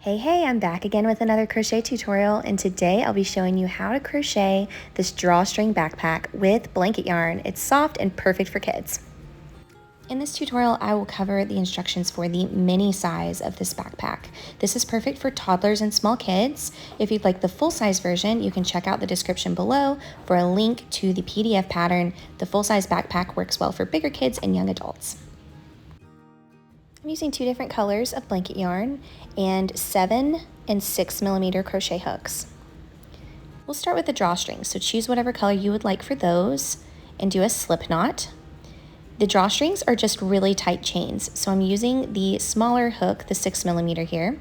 Hey, I'm back again with another crochet tutorial, and today I'll be showing you how to crochet this drawstring backpack with blanket yarn. It's soft and perfect for kids. In this tutorial, I will cover the instructions for the mini size of this backpack. This is perfect for toddlers and small kids. If you'd like the full-size version, you can check out the description below for a link to the PDF pattern. The full-size backpack works well for bigger kids and young adults. I'm using 2 different colors of blanket yarn and 7 and 6 millimeter crochet hooks. We'll start with the drawstrings, so choose whatever color you would like for those and do a slip knot. The drawstrings are just really tight chains, so I'm using the smaller hook, the 6 millimeter here,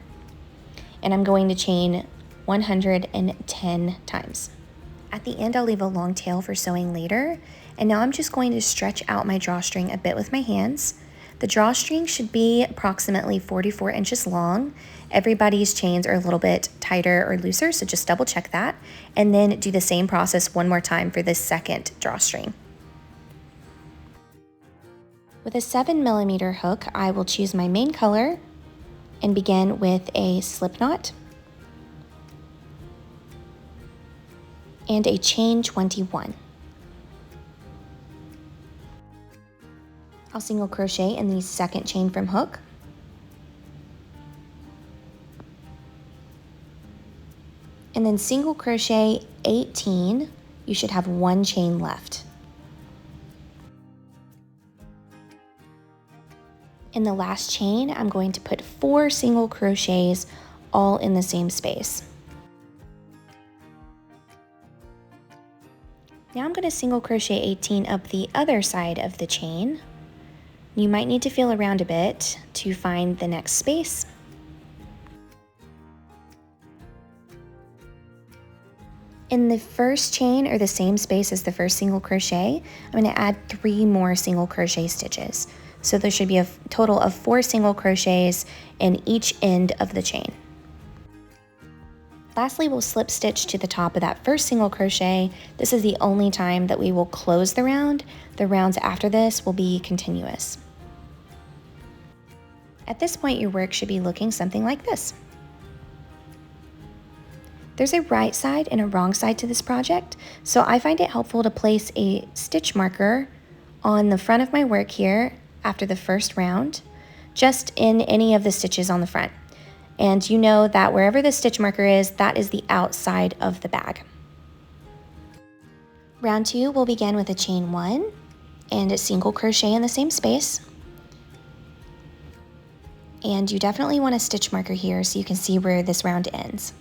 and I'm going to chain 110 times. At the end, I'll leave a long tail for sewing later, and now I'm just going to stretch out my drawstring a bit with my hands. The drawstring should be approximately 44 inches long. Everybody's chains are a little bit tighter or looser, so just double check that. And then do the same process one more time for this second drawstring. With a 7 millimeter hook, I will choose my main color and begin with a slip knot and a chain 21. I'll single crochet in the second chain from hook. And then single crochet 18, you should have 1 chain left. In the last chain, I'm going to put 4 single crochets all in the same space. Now I'm going to single crochet 18 up the other side of the chain. You might need to feel around a bit to find the next space. In the first chain, or the same space as the first single crochet, I'm going to add 3 more single crochet stitches. So there should be a total of 4 single crochets in each end of the chain. Lastly, we'll slip stitch to the top of that first single crochet. This is the only time that we will close the round. The rounds after this will be continuous. At this point, your work should be looking something like this. There's a right side and a wrong side to this project, so I find it helpful to place a stitch marker on the front of my work here after the first round, just in any of the stitches on the front. And you know that wherever the stitch marker is, that is the outside of the bag. Round 2 will begin with a chain 1 and a single crochet in the same space. And you definitely want a stitch marker here so you can see where this round ends.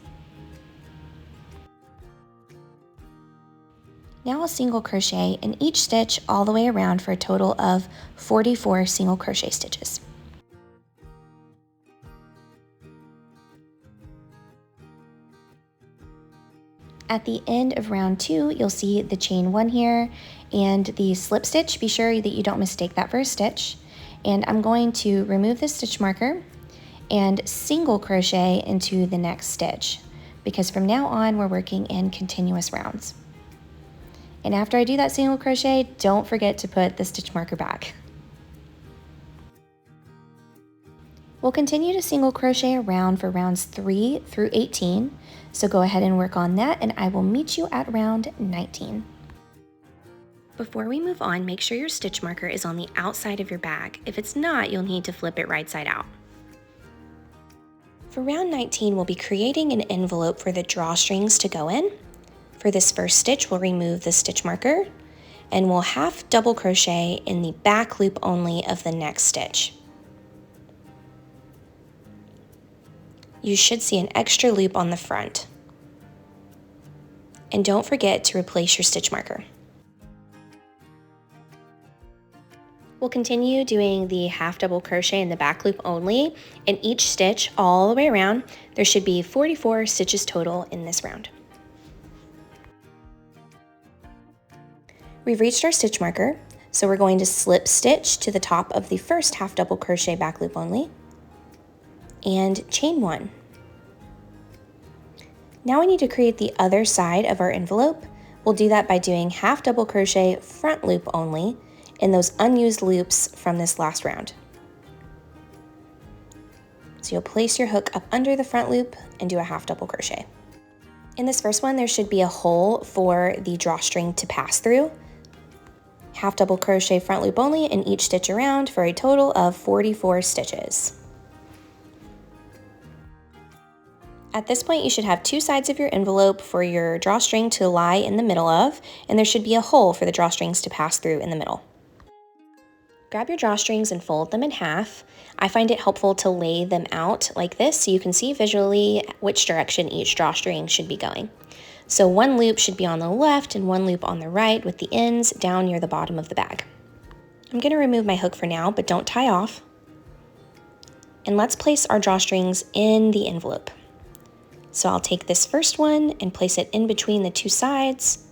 Now I'll single crochet in each stitch all the way around for a total of 44 single crochet stitches. At the end of round 2, you'll see the chain 1 here and the slip stitch. Be sure that you don't mistake that for a stitch. And I'm going to remove the stitch marker and single crochet into the next stitch, because from now on we're working in continuous rounds. And after I do that single crochet, don't forget to put the stitch marker back. We'll continue to single crochet around for rounds 3 through 18, so go ahead and work on that, and I will meet you at round 19. Before we move on, make sure your stitch marker is on the outside of your bag. If it's not, you'll need to flip it right side out. For round 19, we'll be creating an envelope for the drawstrings to go in. For this first stitch, we'll remove the stitch marker, and we'll half double crochet in the back loop only of the next stitch. You should see an extra loop on the front. And don't forget to replace your stitch marker. We'll continue doing the half double crochet in the back loop only. In each stitch all the way around, there should be 44 stitches total in this round. We've reached our stitch marker, so we're going to slip stitch to the top of the first half double crochet back loop only and chain 1. Now we need to create the other side of our envelope. We'll do that by doing half double crochet front loop only in those unused loops from this last round. So you'll place your hook up under the front loop and do a half double crochet. In this first one, there should be a hole for the drawstring to pass through. Half double crochet front loop only in each stitch around for a total of 44 stitches. At this point, you should have two sides of your envelope for your drawstring to lie in the middle of, and there should be a hole for the drawstrings to pass through in the middle. Grab your drawstrings and fold them in half. I find it helpful to lay them out like this so you can see visually which direction each drawstring should be going. So one loop should be on the left and one loop on the right with the ends down near the bottom of the bag. I'm going to remove my hook for now, but don't tie off. And let's place our drawstrings in the envelope. So I'll take this first one and place it in between the two sides,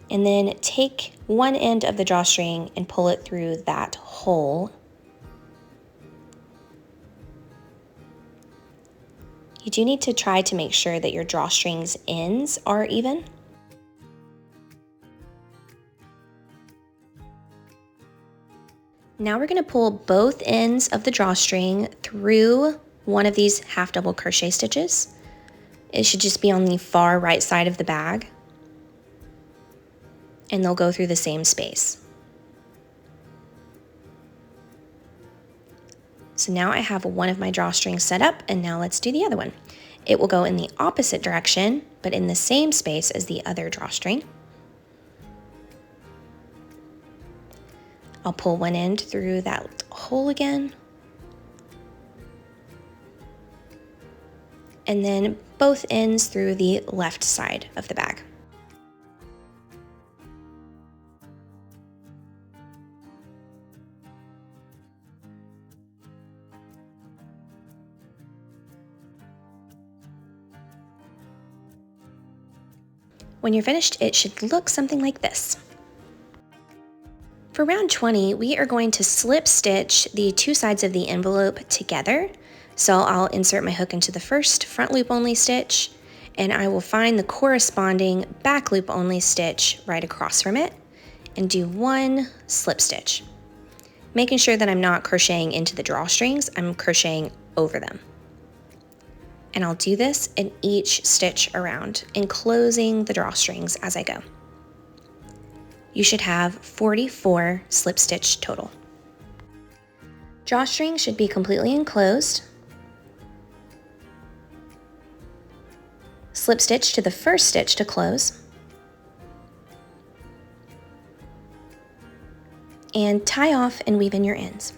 and then take one end of the drawstring and pull it through that hole. You do need to try to make sure that your drawstring's ends are even. Now we're going to pull both ends of the drawstring through one of these half double crochet stitches. It should just be on the far right side of the bag, and they'll go through the same space. So now I have one of my drawstrings set up, and now let's do the other one. It will go in the opposite direction, but in the same space as the other drawstring. I'll pull one end through that hole again, and then both ends through the left side of the bag. When you're finished, it should look something like this. For round 20, we are going to slip stitch the two sides of the envelope together. So I'll insert my hook into the first front loop only stitch, and I will find the corresponding back loop only stitch right across from it and do one slip stitch, making sure that I'm not crocheting into the drawstrings, I'm crocheting over them. And I'll do this in each stitch around, enclosing the drawstrings as I go. You should have 44 slip stitch total. Drawstring should be completely enclosed. Slip stitch to the first stitch to close, and tie off and weave in your ends.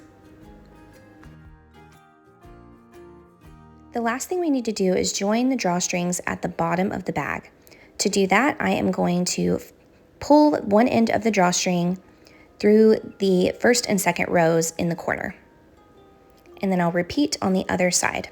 The last thing we need to do is join the drawstrings at the bottom of the bag. To do that, I am going to pull one end of the drawstring through the first and second rows in the corner, and then I'll repeat on the other side.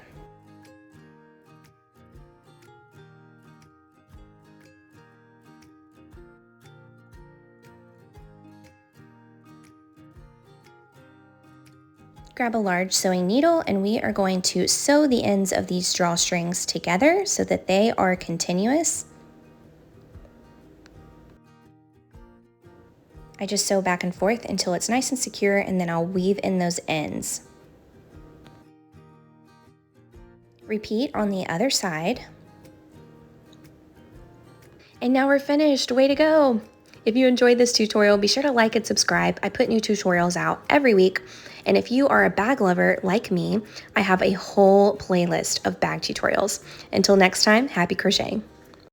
Grab a large sewing needle, and we are going to sew the ends of these drawstrings together so that they are continuous. I just sew back and forth until it's nice and secure, and then I'll weave in those ends. Repeat on the other side. And now we're finished. Way to go! If you enjoyed this tutorial, be sure to like and subscribe. I put new tutorials out every week. And if you are a bag lover like me, I have a whole playlist of bag tutorials. Until next time, happy crocheting.